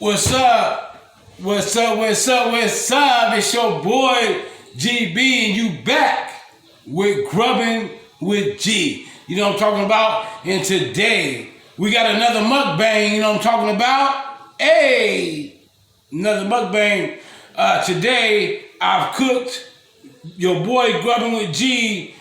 What's up? What's up? What's up? What's up? It's your boy GB, and you back with Grubbing with G. You know what I'm talking about? And today we got another mukbang. You know what I'm talking about? Hey, another mukbang. Today I've cooked your boy Grubbing with G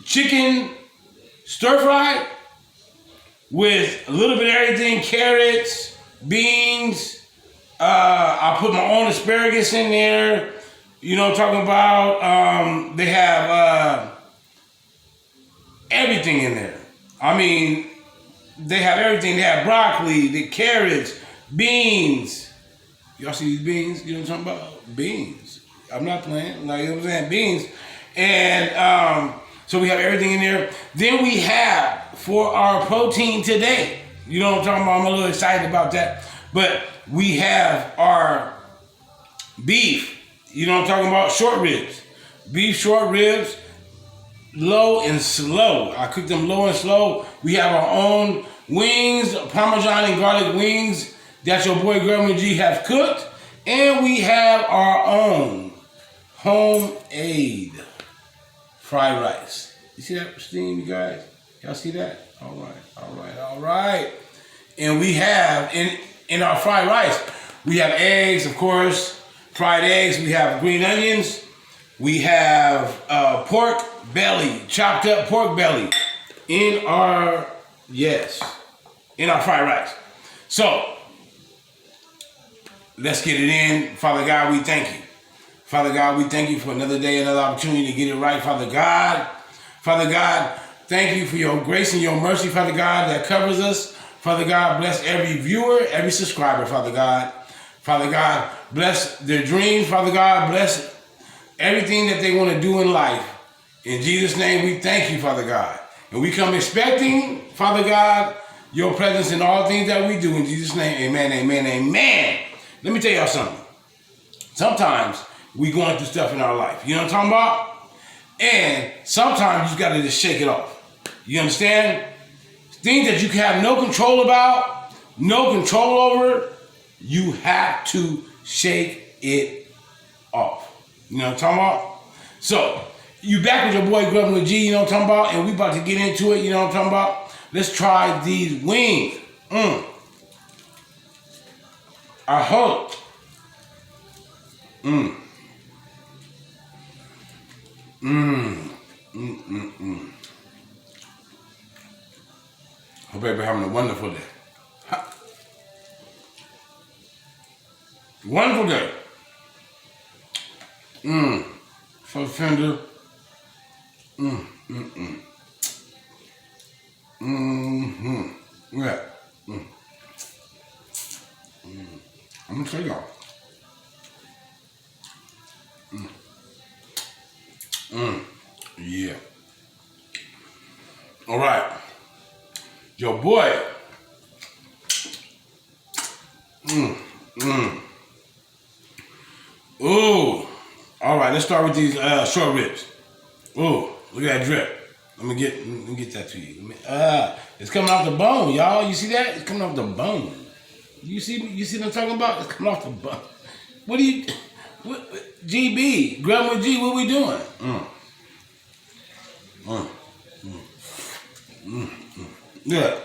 chicken stir fry with a little bit of everything: carrots, beans. I put my own asparagus in there. You know what I'm talking about? They have everything in there. I mean, they have everything. They have broccoli, the carrots, beans. Y'all see these beans? You know what I'm talking about? Beans. I'm not playing. Like, you know what I'm saying? Beans. And so we have everything in there. Then we have, for our protein today, you know what I'm talking about? I'm a little excited about that. But we have our beef, you know what I'm talking about? Short ribs. Beef short ribs, low and slow. I cook them low and slow. We have our own wings, Parmesan and garlic wings that your boy Grubbing G has cooked. And we have our own homemade fried rice. You see that steam, you guys? Y'all see that? All right. And we have, in our fried rice, we have eggs, of course, fried eggs. We have green onions. We have pork belly, chopped up pork belly in our fried rice. So, let's get it in. Father God, we thank you. Father God, we thank you for another day, another opportunity to get it right, Father God. Father God, thank you for your grace and your mercy, Father God, that covers us. Father God, bless every viewer, every subscriber, Father God. Father God, bless their dreams, Father God. Bless everything that they want to do in life. In Jesus' name, we thank you, Father God. And we come expecting, Father God, your presence in all things that we do. In Jesus' name, amen, amen, amen. Let me tell y'all something. Sometimes we going through stuff in our life. You know what I'm talking about? And sometimes you got to just shake it off. You understand? Things that you have no control about, no control over, you have to shake it off. You know what I'm talking about? So, you back with your boy Grubbing with G, you know what I'm talking about? And we about to get into it, you know what I'm talking about? Let's try these wings. I hope. Hope everybody having a wonderful day. Wonderful day. So tender. Yeah. I'm gonna tell y'all. Yeah. All right. Your boy. Ooh. All right, let's start with these short ribs. Ooh, look at that drip. Let me get that to you. It's coming off the bone, y'all. You see that? It's coming off the bone. You see what I'm talking about? It's coming off the bone. GB, Grubbing with G, what we doing? Yeah.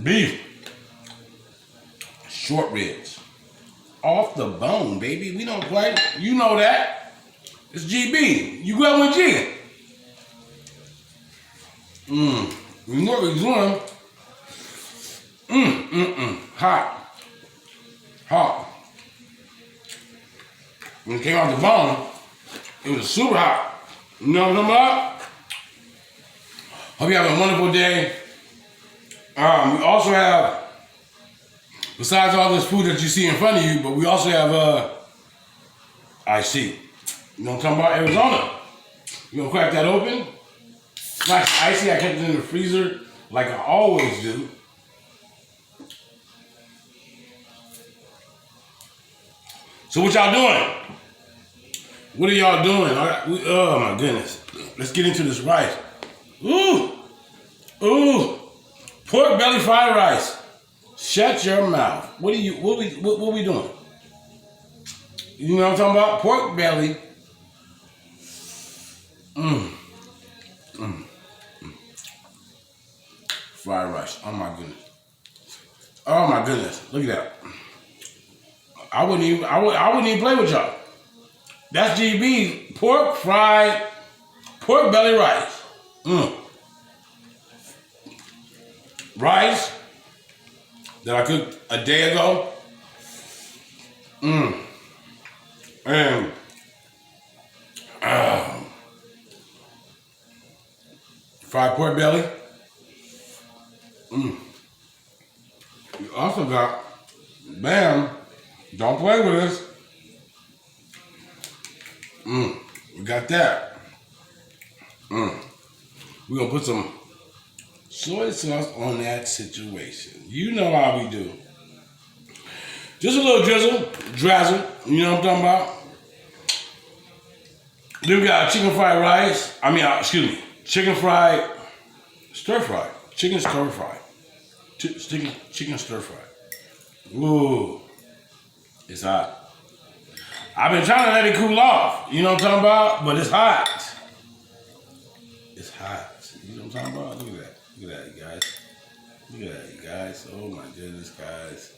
Beef. Short ribs. Off the bone, baby. We don't play. You know that. It's GB. You Grubbing with G. You know what we're doing. Hot. When it came out the bone, it was super hot. You know what I'm talking about? Hope you have a wonderful day. We also have, besides all this food that you see in front of you, but we also have IC. You know what I'm talking about? Arizona. You gonna crack that open? Nice icy. I kept it in the freezer like I always do. So what y'all doing? What are y'all doing? Oh my goodness. Let's get into this rice. Ooh. Ooh. Pork belly fried rice. Shut your mouth. What we doing? You know what I'm talking about? Pork belly. Mmm. Mmm. Fried rice. Oh my goodness. Oh my goodness. Look at that. I wouldn't even play with y'all. That's GB pork belly rice. Rice that I cooked a day ago. And fried pork belly. You also got, bam, don't play with this. We got that. We're gonna put some soy sauce on that situation. You know how we do. Just a little drizzle, you know what I'm talking about? Then we got chicken fried rice. Chicken fried, stir fry. Chicken stir fry. Chicken stir fry. Ooh, it's hot. I've been trying to let it cool off. You know what I'm talking about? But it's hot. It's hot. You know what I'm talking about? Look at that. Look at that, you guys. Look at that, you guys. Oh my goodness, guys.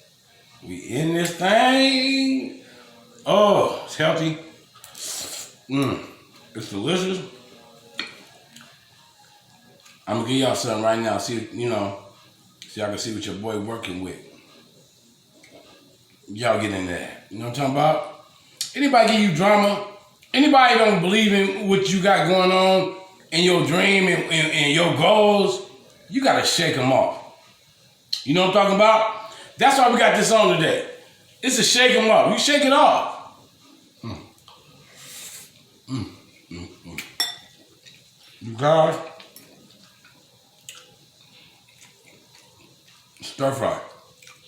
We in this thing. Oh, it's healthy. It's delicious. I'm gonna give y'all something right now. See, y'all can see what your boy working with. Y'all get in there. You know what I'm talking about? Anybody give you drama? Anybody don't believe in what you got going on in your dream and your goals? You gotta shake them off. You know what I'm talking about? That's why we got this on today. It's a shake them off. You shake it off. You guys, stir fry,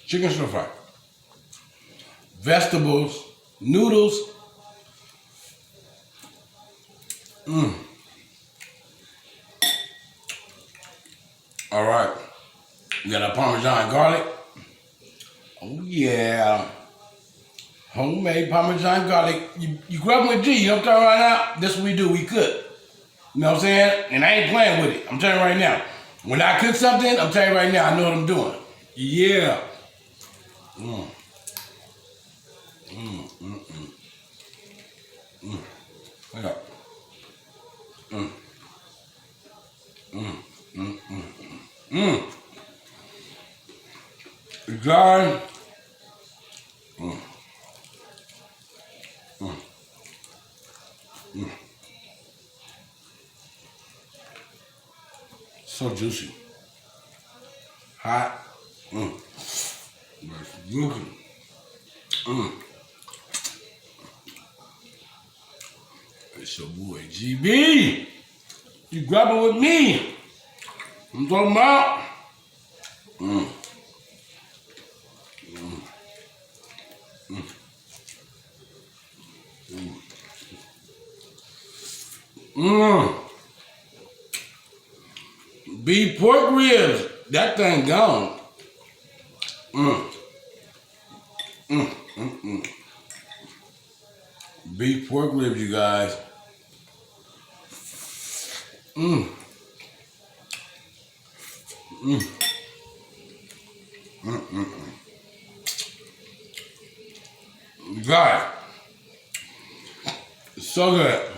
chicken stir fry, vegetables, noodles. All right, we got our Parmesan garlic. Oh yeah, homemade Parmesan garlic. You Grubbing with G. You know what I'm talking right now? This is what we do. We cook. You know what I'm saying? And I ain't playing with it. I'm telling you right now. When I cook something, I'm telling you right now, I know what I'm doing. Yeah. Hold up. God. So juicy. Hot. Looking. It's your boy GB. You Grubbing with me. I'm talking about. Beef pork ribs. That thing gone. Beef pork ribs, you guys. God, it's so good.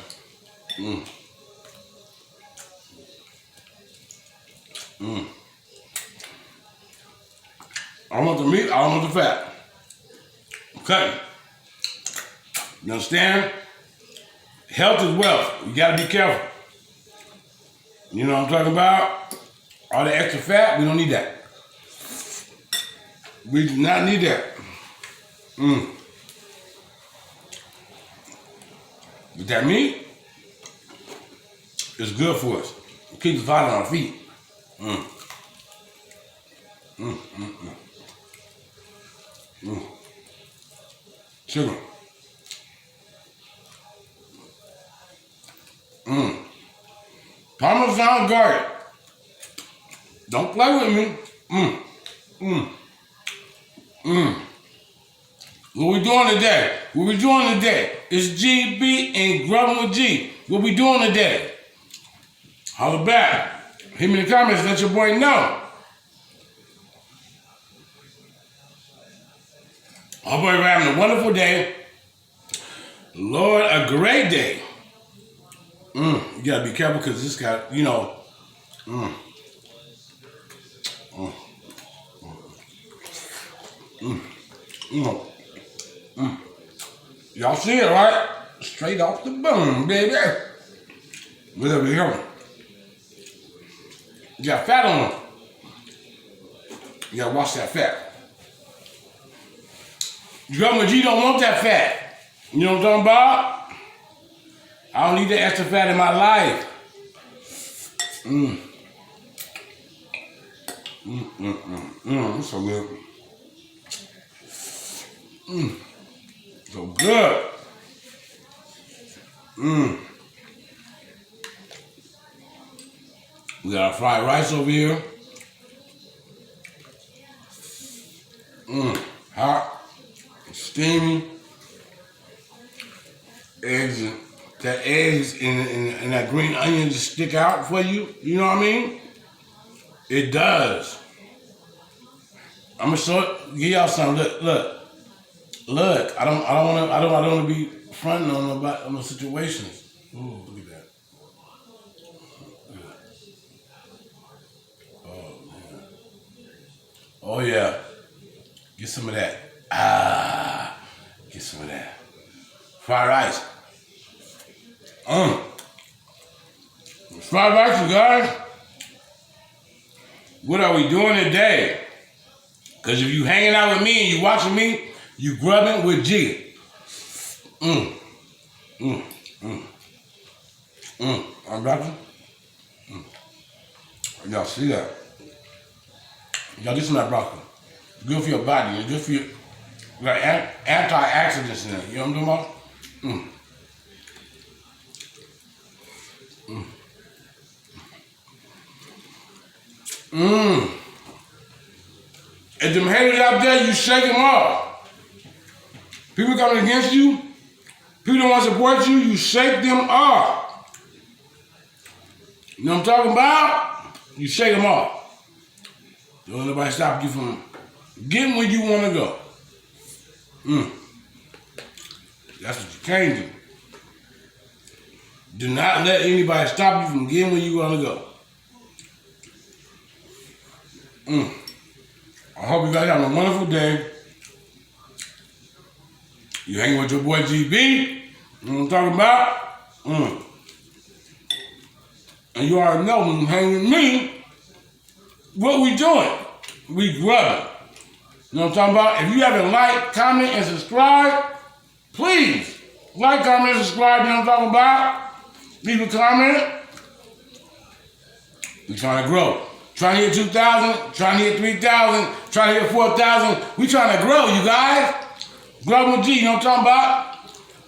I want the meat, I don't want the fat. Okay. You understand? Health is wealth. You gotta be careful. You know what I'm talking about? All the extra fat, we don't need that. We do not need that. But that meat is good for us. It keeps us vital on our feet. Sugar. Parmesan garlic. Don't play with me. Mm, mm, mm. What we doing today? What we doing today? It's GB and Grubbing with G. What we doing today? Holler back. Hit me in the comments. Let your boy know. I hope you're having a wonderful day. Lord, a great day. You gotta be careful because this guy, you know. Mm, mm, mm, mm, mm. Y'all see it, right? Straight off the bone, baby. Whatever you hear. You got fat on them. You gotta watch that fat. You don't want that fat. You know what I'm talking about? I don't need that extra fat in my life. It's so good. So good. We got our fried rice over here. Hot, steamy. Eggs, that eggs and that green onion just stick out for you. You know what I mean? It does. I'm gonna give y'all some. Look. I don't want to be fronting on those situations. Ooh, look at that. Oh man. Oh yeah. Get some of that. Get some of that. Fried rice. Fried rice, you guys. What are we doing today? Because if you hanging out with me and you watching me, you grubbing with G. I'm dropping. Y'all see that? Y'all, this is not broccoli. Good for your body. It's good for your like antioxidants in it. You know what I'm talking about? If them haters out there, you shake them off. People coming against you, people don't want to support you, you shake them off. You know what I'm talking about? You shake them off. Don't let nobody stop you from getting where you want to go. That's what you can't do. Do not let anybody stop you from getting where you want to go. I hope you guys have a wonderful day. You hanging with your boy GB. You know what I'm talking about? And you already know when you hang with me, what we doing? We grubbing. You know what I'm talking about? If you haven't liked, comment, and subscribe, please like, comment, and subscribe. You know what I'm talking about? Leave a comment. We trying to grow. Trying to hit 2,000, trying to hit 3,000, trying to hit 4,000. We trying to grow, you guys. Grubbing with G, you know what I'm talking about?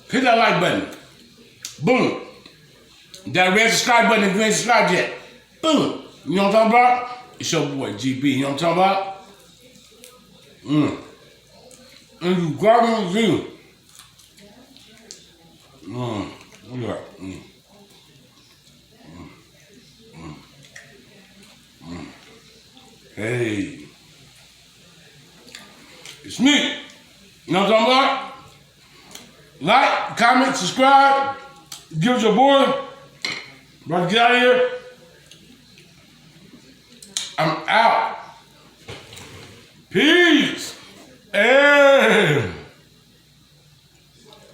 Hit that like button. Boom. That red subscribe button if you ain't subscribed yet. Boom. You know what I'm talking about? It's your boy GB, you know what I'm talking about? And you grubbing with G. Look at that. Hey, it's me. You know what I'm talking about? Like, comment, subscribe, give it your boy. About to get out of here. I'm out. Peace.